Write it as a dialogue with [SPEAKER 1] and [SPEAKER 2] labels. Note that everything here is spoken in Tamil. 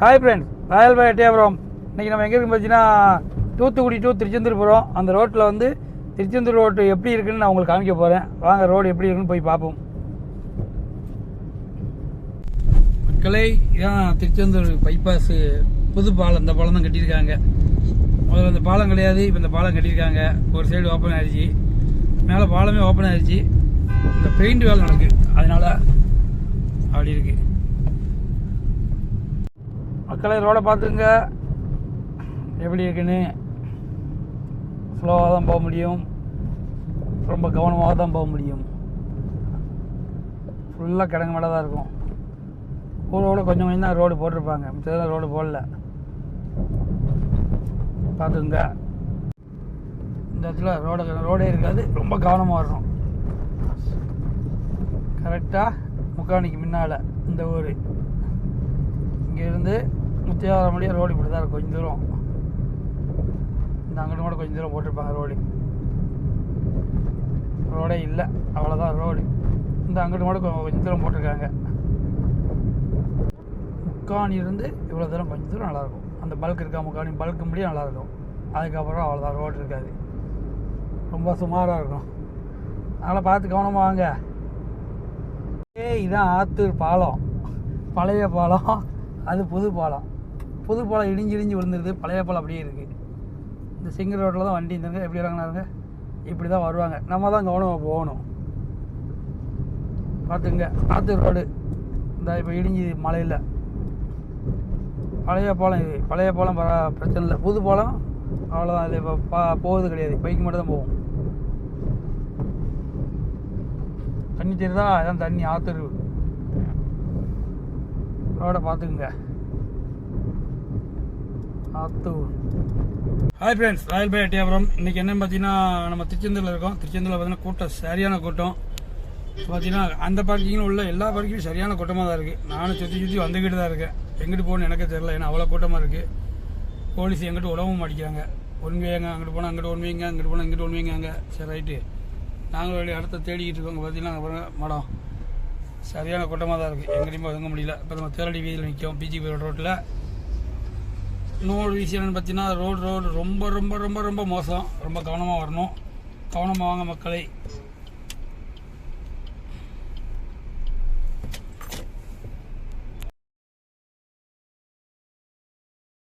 [SPEAKER 1] Hi friends, Royal by Ettayapuram. இன்றைக்கி நம்ம எங்கே இருக்குன்னு பார்த்தீங்கன்னா தூத்துக்குடி டு திருச்செந்தூர் போகிறோம். அந்த ரோட்டில் வந்து திருச்செந்தூர் ரோடு எப்படி இருக்குன்னு நான் உங்களுக்கு காமிக்க போகிறேன். வாங்க ரோடு எப்படி இருக்குன்னு போய் பார்ப்போம். மக்களே, இதான் திருச்செந்தூர் பைபாஸ் புது பாலம். இந்த பாலம் தான் கட்டியிருக்காங்க. முதல்ல இந்த பாலம் கிடையாது, இப்போ இந்த பாலம் கட்டியிருக்காங்க. ஒரு சைடு ஓப்பன் ஆயிடுச்சு, மேலே பாலமே ஓப்பன் ஆயிடுச்சு. இந்த பெயிண்ட் வேலை நடக்குது, அதனால அப்படி இருக்குது. மக்களை ரோடை பார்த்துங்க எப்படி இருக்குன்னு. ஸ்லோவாக தான் போக முடியும், ரொம்ப கவனமாக தான் போக முடியும். ஃபுல்லாக கிடங்கு மேலே தான் இருக்கும். ரோடு கொஞ்சம் கொஞ்சம் தான் ரோடு போட்டிருப்பாங்க, மிச்சதான் ரோடு போடல. பார்த்துங்க, இந்த இடத்துல ரோடே இருக்காது, ரொம்ப கவனமாக வரணும். கரெக்டாக முக்காணிக்கு முன்னால் இந்த ஊர். இங்கேருந்து முத்தியாவரம் முடிய ரோடு இப்படி தான் இருக்கும். கொஞ்சம் தூரம் இந்த அங்கிட்டு கூட கொஞ்சம் தூரம் போட்டிருப்பாங்க ரோடு. ரோடே இல்லை, அவ்வளோதான் ரோடு. இந்த அங்கிட்டு கூட கொஞ்சம் தூரம் போட்டிருக்காங்க. முக்காணிலிருந்து இவ்வளோ தூரம் கொஞ்சம் தூரம் நல்லாயிருக்கும். அந்த பல்க் இருக்கா, முக்காணி பல்க்கு முடியும் நல்லாயிருக்கும். அதுக்கப்புறம் அவ்வளோதான், ரோடு இருக்காது, ரொம்ப சுமாராக இருக்கும். அதனால் பார்த்து கவனமாக வாங்க. இதுதான் ஆத்தூர் பாலம், பழைய பாலம். அது புது பாலம். புது பாலம் இடிஞ்சு விழுந்துருது, பழைய பாலம் அப்படியே இருக்குது. இந்த சிங்கிள் ரோட்டில் தான் வண்டி இருந்தாங்க. எப்படி இறங்கினாருங்க, இப்படி தான் வருவாங்க. நம்ம தான் கவனமாக போகணும். பார்த்துங்க, ஆத்தூர் ரோடு இந்த இப்போ இடிஞ்சு மழையில். பழைய பாலம் இது, பழைய பாலம் பிரச்சனை இல்லை. புது பாலம் அவ்வளோதான். இல்லை இப்போ போகுது கிடையாது, பைக்கு மட்டும் தான் போகும். தண்ணி தெரியுதா, அதான் தண்ணி ஆத்தூர் ரோடை பார்த்துக்குங்க. Attur. Hi friends, Royal by Ettayapuram. இன்றைக்கி என்னென்னு பார்த்தீங்கன்னா, நம்ம திருச்செந்தூரில் இருக்கோம். திருச்செந்தூரில் பார்த்தீங்கன்னா கூட்டம், சரியான கூட்டம். பார்த்தீங்கன்னா அந்த பார்க்கிங்கில் உள்ள எல்லா பார்க்கிங்கும் சரியான கூட்டமாக தான் இருக்குது. நானும் சுற்றி வந்துக்கிட்டு தான் இருக்கேன். எங்கிட்டு போகணுன்னு எனக்கே தெரில, ஏன்னா அவ்வளோ கூட்டமாக இருக்குது. போலீஸ் எங்கிட்ட உடவும் மாட்டிக்கிறாங்க. ஒன்வைங்க அங்கிட்டு போனால் அங்கிட்டு ஒன்வைங்க, அங்கிட்டு போனால் இங்கிட்டு ஒன்வைங்க. அங்கே சரி ரைட்டு, நாங்களும் வெளியே இடத்த தேடிக்கிட்டு இருக்கோங்க. பார்த்தீங்கன்னா அங்கே மடம் சரியான கூட்டமாக தான் இருக்குது. எங்கேயுமே ஒதுங்க முடியல. இப்போ நம்ம தேரடி வீதியில் நிற்கும், பிஜிபி ரோட்டில். இன்னொரு விஷயம் என்னென்னு பார்த்தீங்கன்னா, ரோடு ரொம்ப ரொம்ப ரொம்ப ரொம்ப மோசம். ரொம்ப கவனமாக வரணும். கவனமாக வாங்க மக்களை.